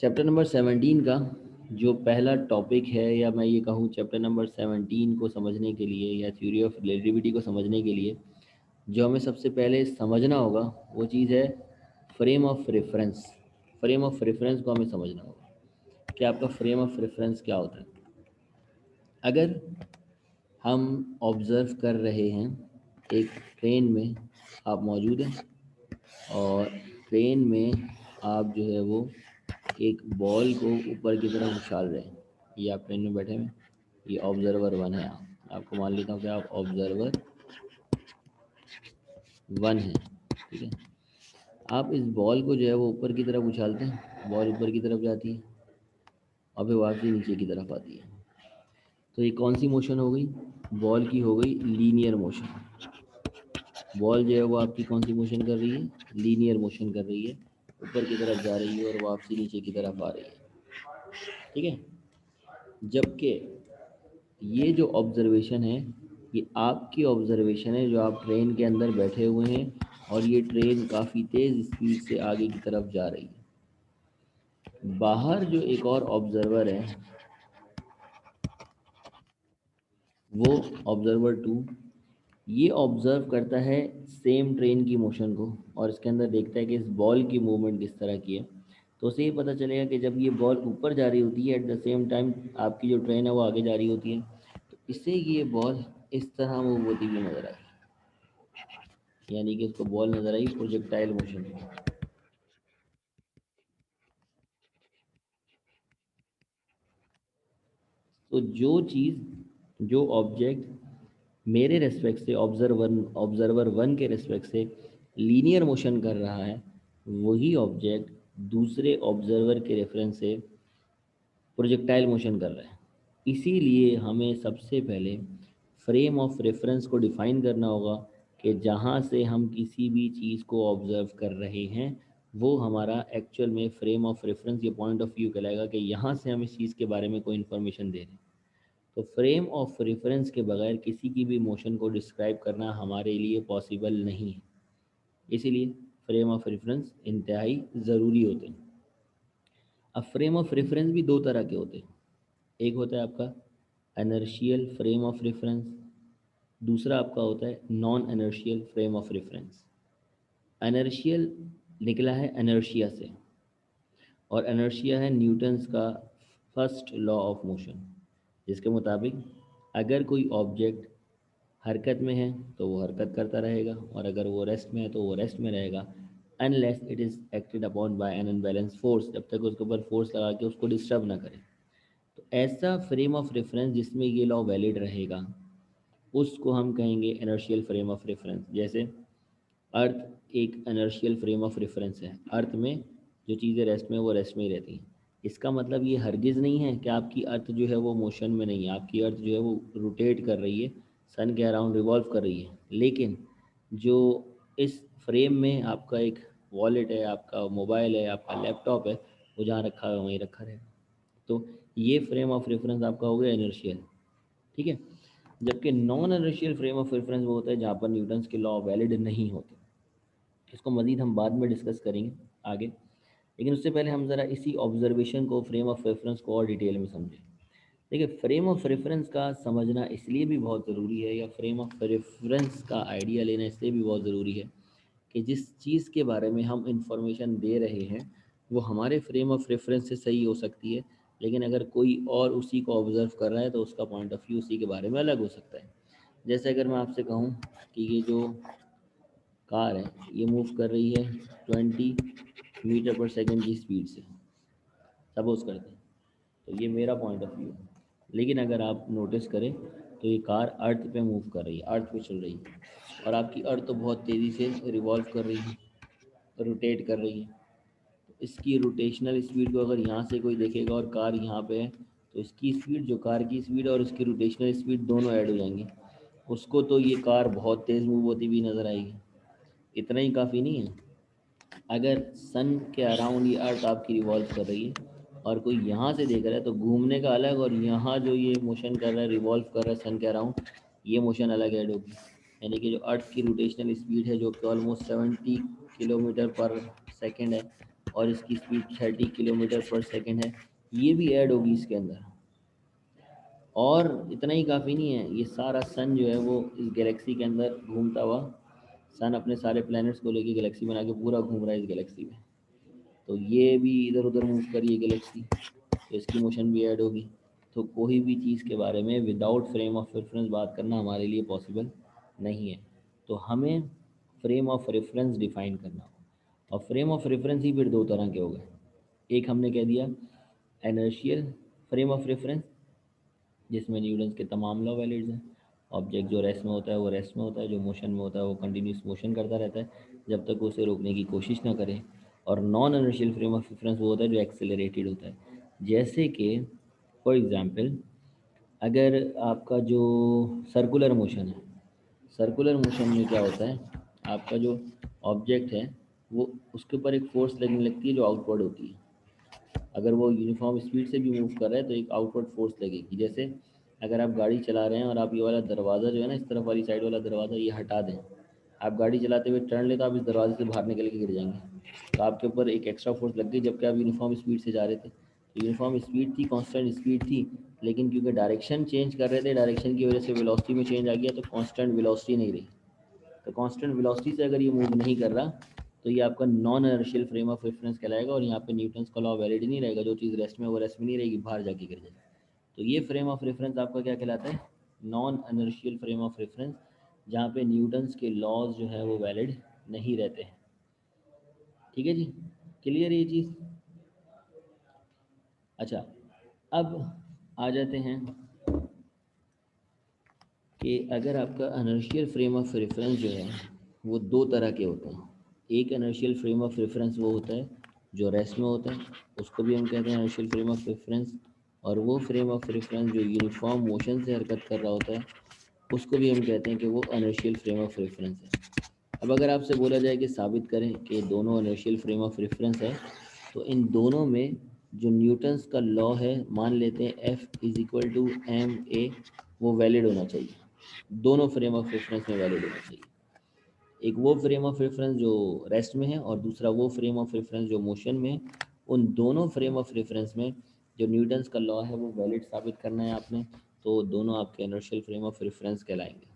Chapter number 17 का जो पहला टॉपिक है, या मैं ये कहूँ चैप्टर नंबर 17 को समझने के लिए या थ्योरी ऑफ रिलेटिविटी को समझने के लिए जो हमें सबसे पहले समझना होगा वो चीज़ है frame of reference. Frame of reference को हमें समझना होगा कि आपका फ्रेम ऑफ रेफरेंस क्या होता है। अगर हम ऑब्ज़र्व कर रहे हैं एक ट्रेन में आप मौजूद हैं और ट्रेन में आप जो है वो एक बॉल को ऊपर की तरफ उछाल रहे हैं। ये आप ट्रेन में बैठे हैं, ये ऑब्जर्वर वन है। आप आपको मान लेता हूँ कि आप ऑब्जर्वर वन है, ठीक है। आप इस बॉल को जो है वो ऊपर की तरफ उछालते हैं, बॉल ऊपर की तरफ जाती है और फिर वापसी नीचे की तरफ आती है। तो ये कौन सी मोशन हो गई? बॉल की हो गई लीनियर मोशन। बॉल जो है वो आपकी कौन सी मोशन कर रही है? लीनियर मोशन कर रही है, ऊपर की तरफ जा रही है और वापसी नीचे की तरफ आ रही है, ठीक है। जबकि ये जो ऑब्जर्वेशन है ये आपकी ऑब्जर्वेशन है, जो आप ट्रेन के अंदर बैठे हुए हैं और ये ट्रेन काफ़ी तेज़ स्पीड से आगे की तरफ जा रही है। बाहर जो एक और ऑब्जर्वर है वो ऑब्जर्वर टू, ये ऑब्जर्व करता है सेम ट्रेन की मोशन को और इसके अंदर देखता है कि इस बॉल की मूवमेंट किस तरह की है। तो उसे ये पता चलेगा कि जब ये बॉल ऊपर जा रही होती है एट द सेम टाइम आपकी जो ट्रेन है वो आगे जा रही होती है, तो इससे ये बॉल इस तरह मूव होती हुई नजर आई, यानी कि इसको बॉल नजर आई प्रोजेक्टाइल मोशन। तो जो चीज़ जो ऑब्जेक्ट मेरे रेस्पेक्ट से ऑब्जर्वर वन के रेस्पेक्ट से लीनियर मोशन कर रहा है, वही ऑब्जेक्ट दूसरे ऑब्जर्वर के रेफरेंस से प्रोजेक्टाइल मोशन कर रहा है। इसीलिए हमें सबसे पहले फ्रेम ऑफ रेफरेंस को डिफाइन करना होगा कि जहाँ से हम किसी भी चीज़ को ऑब्जर्व कर रहे हैं वो हमारा एक्चुअल में फ्रेम ऑफ रेफरेंस, ये पॉइंट ऑफ व्यू कहलाएगा कि यहाँ से हम इस चीज़ के बारे में कोई इन्फॉर्मेशन दे रहे हैं। तो फ्रेम ऑफ रेफरेंस के बगैर किसी की भी मोशन को डिस्क्राइब करना हमारे लिए पॉसिबल नहीं है। इसीलिए फ्रेम ऑफ रेफरेंस इंतहाई ज़रूरी होते हैं। अब फ्रेम ऑफ रेफरेंस भी दो तरह के होते हैं। एक होता है आपका एनर्शियल फ्रेम ऑफ रेफरेंस, दूसरा आपका होता है non inertial frame of reference. Inertial निकला है एनर्शिया से, और एनर्शिया है न्यूटन्स का फर्स्ट लॉ ऑफ मोशन, जिसके मुताबिक अगर कोई ऑब्जेक्ट हरकत में है तो वो हरकत करता रहेगा और अगर वो रेस्ट में है तो वो रेस्ट में रहेगा, unless it is acted upon by an unbalance force, जब तक उसके ऊपर फोर्स लगा के उसको डिस्टर्ब ना करे। तो ऐसा फ्रेम ऑफ रेफरेंस जिसमें ये लॉ वैलिड रहेगा उसको हम कहेंगे इनर्शियल फ्रेम ऑफ रेफरेंस। जैसे अर्थ एक इनर्शियल फ्रेम ऑफ रेफरेंस है, अर्थ में जो चीज़ें रेस्ट में वो रेस्ट में ही रहती हैं। इसका मतलब ये हरगिज़ नहीं है कि आपकी अर्थ जो है वो मोशन में नहीं है, आपकी अर्थ जो है वो रोटेट कर रही है, सन के अराउंड रिवॉल्व कर रही है, लेकिन जो इस फ्रेम में आपका एक वॉलेट है, आपका मोबाइल है, आपका लैपटॉप है, वो जहाँ रखा है वहीं रखा रहेगा। तो ये फ्रेम ऑफ रेफरेंस आपका हो गया इनर्शियल, ठीक है। जबकि non inertial frame of reference वो होता है जहाँ पर न्यूटन्स के लॉ वैलिड नहीं होते। इसको मज़ीद हम बाद में डिस्कस करेंगे आगे, लेकिन उससे पहले हम ज़रा इसी ऑब्जर्वेशन को फ्रेम ऑफ रेफरेंस को और डिटेल में समझें। देखिए, फ्रेम ऑफ रेफरेंस का समझना इसलिए भी बहुत ज़रूरी है, या फ्रेम ऑफ रेफरेंस का आइडिया लेना इसलिए भी बहुत ज़रूरी है कि जिस चीज़ के बारे में हम इंफॉर्मेशन दे रहे हैं वो हमारे फ्रेम ऑफ रेफरेंस से सही हो सकती है, लेकिन अगर कोई और उसी को ऑब्ज़र्व कर रहा है तो उसका पॉइंट ऑफ व्यू उसी के बारे में अलग हो सकता है। जैसे अगर मैं आपसे कहूँ कि ये जो कार है ये मूव कर रही है 20 मीटर पर सेकेंड की स्पीड से, सपोज करते हैं, तो ये मेरा पॉइंट ऑफ व्यू है। लेकिन अगर आप नोटिस करें तो ये कार अर्थ पे मूव कर रही है, अर्थ पे चल रही है, और आपकी अर्थ तो बहुत तेज़ी से रिवॉल्व कर रही है, रोटेट कर रही है। तो इसकी रोटेशनल स्पीड को अगर यहाँ से कोई देखेगा और कार यहाँ पे है, तो इसकी स्पीड, जो कार की स्पीड और उसकी रोटेशनल स्पीड दोनों ऐड हो जाएंगी, उसको तो ये कार बहुत तेज़ मूव होती हुई नज़र आएगी। इतना ही काफ़ी नहीं है, अगर सन के अराउंड ये अर्थ आपकी रिवॉल्व कर रही है और कोई यहाँ से देख रहा है तो घूमने का अलग, और यहाँ जो ये मोशन कर रहा है, रिवॉल्व कर रहा है सन के अराउंड, ये मोशन अलग ऐड होगी। यानी कि जो अर्थ की रोटेशनल स्पीड है जो कि ऑलमोस्ट 70 किलोमीटर पर सेकेंड है, और इसकी स्पीड 30 किलोमीटर पर सेकेंड है, ये भी ऐड होगी इसके अंदर। और इतना ही काफ़ी नहीं है, ये सारा सन जो है वो इस गैलेक्सी के अंदर घूमता हुआ, सन अपने सारे प्लैनेट्स को लेके गैलेक्सी बना के पूरा घूम रहा है इस गैलेक्सी में। तो ये भी इधर उधर मूव कर रही है गैलेक्सी, तो इसकी मोशन भी ऐड होगी। तो कोई भी चीज़ के बारे में विदाउट फ्रेम ऑफ रेफरेंस बात करना हमारे लिए पॉसिबल नहीं है। तो हमें फ्रेम ऑफ रेफरेंस डिफाइन करना होगा। और फ्रेम ऑफ रेफरेंस ही फिर दो तरह के हो गए। एक हमने कह दिया इनर्शियल फ्रेम ऑफ रेफरेंस, जिसमें न्यूटन्स के तमाम लॉ वैलिड्स हैं। ऑब्जेक्ट जो रेस्ट में होता है वो रेस्ट में होता है, जो मोशन में होता है वो कंटिन्यूस मोशन करता रहता है जब तक वो उसे रोकने की कोशिश ना करे। और non inertial frame of reference वो होता है जो एक्सेलरेटेड होता है। जैसे कि फॉर एग्जांपल, अगर आपका जो सर्कुलर मोशन है, सर्कुलर मोशन में क्या होता है, आपका जो ऑब्जेक्ट है वो उसके ऊपर एक फोर्स लगने लगती है जो आउटवर्ड होती है। अगर वो यूनिफॉर्म स्पीड से भी मूव कर रहा है तो एक आउटवर्ड फोर्स लगेगी। जैसे अगर आप गाड़ी चला रहे हैं और आप ये वाला दरवाज़ा जो है ना, इस तरफ वाली साइड वाला दरवाज़ा ये हटा दें, आप गाड़ी चलाते हुए टर्न ले तो आप इस दरवाजे से बाहर निकल के गिर जाएंगे। तो आपके ऊपर एक एक्स्ट्रा फोर्स लग गई, जबकि आप यूनिफॉर्म स्पीड से जा रहे थे। तो यूनिफॉर्म स्पीड थी, कांस्टेंट स्पीड थी, लेकिन क्योंकि डायरेक्शन चेंज कर रहे थे, डायरेक्शन की वजह से वेलोसिटी में चेंज आ गया, तो कांस्टेंट वेलोसिटी नहीं रही। तो कांस्टेंट वेलोसिटी से अगर ये मूव नहीं कर रहा तो ये आपका non inertial frame of reference कहलाएगा। और यहाँ पे न्यूटन्स का लॉ वैलिड नहीं रहेगा, जो चीज़ रेस्ट में वो रेस्ट में नहीं रहेगी, बाहर जाके गिर जाएगी। तो ये फ्रेम ऑफ रेफरेंस आपका क्या कहलाता है, non inertial frame of reference, जहाँ पे न्यूटन्स के लॉज जो है वो वैलिड नहीं रहते हैं। ठीक है जी, क्लियर ये चीज़। अच्छा, अब आ जाते हैं कि अगर आपका इनर्शियल फ्रेम ऑफ रेफरेंस जो है वो दो तरह के होते हैं। एक इनर्शियल फ्रेम ऑफ रेफरेंस वो होता है जो रेस्ट में होता है, उसको भी हम कहते हैं इनर्शियल फ्रेम ऑफ रेफरेंस। और वो फ्रेम ऑफ रेफरेंस जो यूनिफॉर्म मोशन से हरकत कर रहा होता है, उसको भी हम कहते हैं कि वो इनर्शियल फ्रेम ऑफ रेफरेंस है। अब अगर आपसे बोला जाए कि साबित करें कि दोनों इनर्शियल फ्रेम ऑफ रेफरेंस है, तो इन दोनों में जो न्यूटन्स का लॉ है, मान लेते हैं F is equal to M A, वो वैलिड होना चाहिए। दोनों फ्रेम ऑफ रेफरेंस में वैलिड होना चाहिए। एक वो फ्रेम ऑफ रेफरेंस जो रेस्ट में है और दूसरा वो फ्रेम ऑफ रेफरेंस जो मोशन में है। उन दोनों फ्रेम ऑफ रेफरेंस में जो न्यूटन्स का लॉ है वो वैलिड साबित करना है आपने, तो दोनों आपके इनर्शियल फ्रेम ऑफ रेफरेंस कहलाएंगे।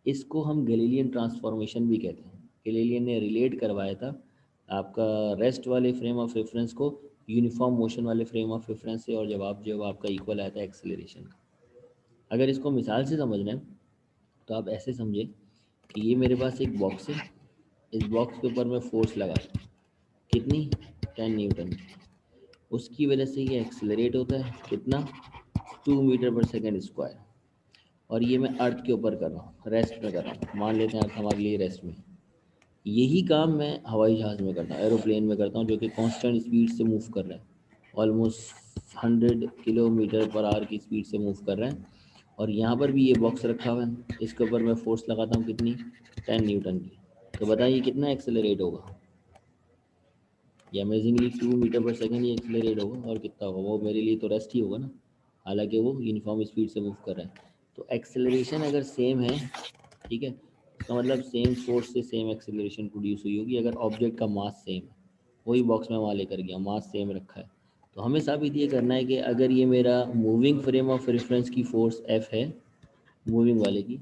इसको हम गैलीलियन ट्रांसफॉर्मेशन भी कहते हैं। गैलीलियन ने रिलेट करवाया था आपका रेस्ट वाले फ्रेम ऑफ रेफरेंस को यूनिफॉर्म मोशन वाले फ्रेम ऑफ रेफरेंस से, और जवाब जो आपका इक्वल आया था एक्सेलरेशन का। अगर इसको मिसाल से समझना है तो आप ऐसे समझे कि ये मेरे पास एक बॉक्स है, इस बॉक्स के ऊपर मैं फोर्स लगा दूँ, कितनी, 10 न्यूटन की। उसकी वजह से ये एक्सेलरेट होता है कितना, 2 मीटर पर सेकेंड स्क्वायर। और ये मैं अर्थ के ऊपर कर रहा हूँ, रेस्ट में कर रहा हूँ, मान लेते हैं अर्थ हमारे लिए रेस्ट में। यही काम मैं हवाई जहाज़ में करता हूँ, एरोप्लेन में करता हूँ, जो कि कांस्टेंट स्पीड से मूव कर रहा है, ऑलमोस्ट 100 किलोमीटर पर आवर की स्पीड से मूव कर रहा है। और यहाँ पर भी ये बॉक्स रखा हुआ है, इसके ऊपर मैं फोर्स लगाता हूँ कितनी, 10 न्यूटन की। तो बताइए कितना एक्सेलरेट होगा। ये अमेजिंगली 2 मीटर पर सेकेंड ही एक्सेलरेट होगा, और कितना होगा, वो मेरे लिए तो रेस्ट ही होगा ना, हालांकि वो यूनिफॉर्म स्पीड से मूव कर रहा है। तो एक्सेलरेशन अगर सेम है, ठीक है, इसका मतलब सेम फोर्स से सेम एक्सेलरेशन प्रोड्यूस हुई होगी अगर ऑब्जेक्ट का मास सेम है। वही बॉक्स में वहाँ लेकर गया, मास सेम रखा है। तो हमें साबित ये करना है कि अगर ये मेरा मूविंग फ्रेम ऑफ रेफरेंस की फोर्स एफ है, मूविंग वाले की,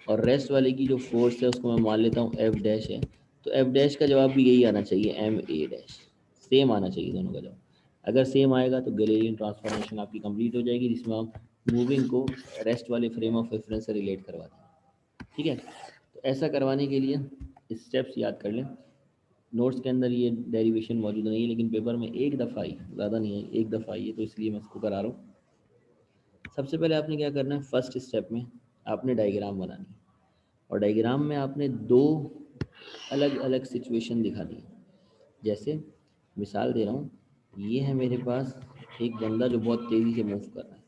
और रेस्ट वाले की जो फोर्स है उसको मैं मान लेता हूँ एफ डैश है, तो एफ डैश का जवाब भी यही आना चाहिए, एम ए डैश। सेम आना चाहिए दोनों का जवाब। अगर सेम आएगा तो गैलीलियन ट्रांसफॉर्मेशन आपकी कंप्लीट हो जाएगी, जिसमें आप मूविंग को रेस्ट वाले फ्रेम ऑफ रेफरेंस से रिलेट करवा दें। ठीक है, तो ऐसा करवाने के लिए स्टेप्स याद कर लें। नोट्स के अंदर ये डेरिवेशन मौजूद नहीं है, लेकिन पेपर में एक दफ़ा आई, ज़्यादा नहीं है, एक दफ़ा आई है, तो इसलिए मैं इसको करा रहा हूँ। सबसे पहले आपने क्या करना है, फर्स्ट स्टेप में आपने डायग्राम बनानी है। और डायग्राम में आपने दो अलग अलग सिचुएशन दिखा दी। जैसे मिसाल दे रहा हूँ, ये है मेरे पास एक बंदा जो बहुत तेज़ी से मूव कर रहा है,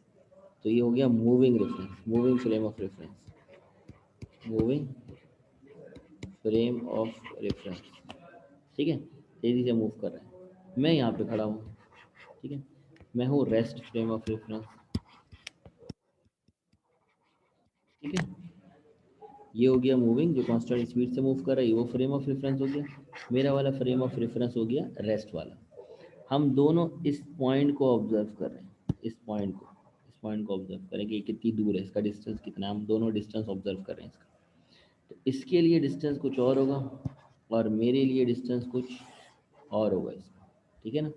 तो ये हो गया moving reference, moving frame of reference, moving frame of reference. ठीक है, तेज़ी से मूव कर रहा है, मैं यहाँ पे खड़ा हूँ, ठीक है, मैं हूँ रेस्ट फ्रेम ऑफ रेफरेंस। ठीक है, ये हो गया मूविंग, जो कांस्टेंट स्पीड से मूव कर रही है, वो फ्रेम ऑफ रेफरेंस हो गया। मेरा वाला फ्रेम ऑफ रेफरेंस हो गया रेस्ट वाला। हम दोनों इस पॉइंट को ऑब्जर्व कर रहे हैं, इस पॉइंट को ऑब्जर्व करें कि कितनी दूर है, इसका डिस्टेंस कितना है, हम दोनों डिस्टेंस ऑब्जर्व कर रहे हैं इसका। तो इसके लिए डिस्टेंस कुछ और होगा और मेरे लिए डिस्टेंस कुछ और होगा इसका, ठीक है ना।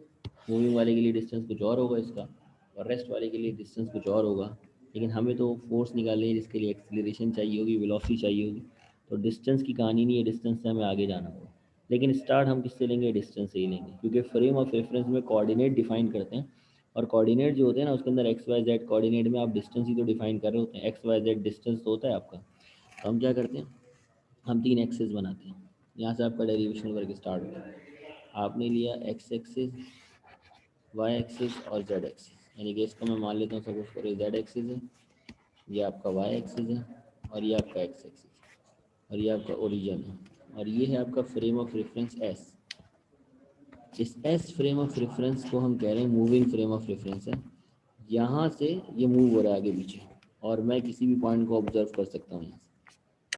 मूविंग वाले के लिए डिस्टेंस कुछ और होगा इसका, और रेस्ट वाले के लिए डिस्टेंस कुछ और होगा। लेकिन हमें तो फोर्स निकालनी है जिसके लिए एक्सीलरेशन चाहिए होगी, वेलोसिटी चाहिए होगी। तो डिस्टेंस की कहानी नहीं है, डिस्टेंस से हमें आगे जाना होगा। लेकिन स्टार्ट हम किससे लेंगे, डिस्टेंस से ही लेंगे, क्योंकि फ्रेम ऑफ रेफरेंस में कोऑर्डिनेट डिफाइन करते हैं। और कोऑर्डिनेट जो होते हैं ना, उसके अंदर एक्स वाई जेड कोऑर्डिनेट में आप डिस्टेंस ही तो डिफाइन कर रहे होते हैं, एक्स वाई जेड डिस्टेंस तो होता है आपका। तो हम क्या करते हैं, हम 3 एक्सेस बनाते हैं। यहाँ से आपका डेरिवेशन वर्क स्टार्ट होता है। आपने लिया एक्स एक्सिस, वाई एक्सिस और जेड एक्सिस, यानी कि इसको मैं मान लेता हूँ सपोज करो जेड एक्सिस है, ये आपका वाई एक्सिस है, और ये आपका एक्स एक्सिस, और ये आपका ओरिजिन है, और ये है आपका फ्रेम ऑफ रेफरेंस एस। इस एस फ्रेम ऑफ रेफरेंस को हम कह रहे हैं मूविंग फ्रेम ऑफ रेफरेंस है। यहाँ से ये मूव हो रहा है आगे पीछे, और मैं किसी भी पॉइंट को ऑब्जर्व कर सकता हूँ यहाँ से।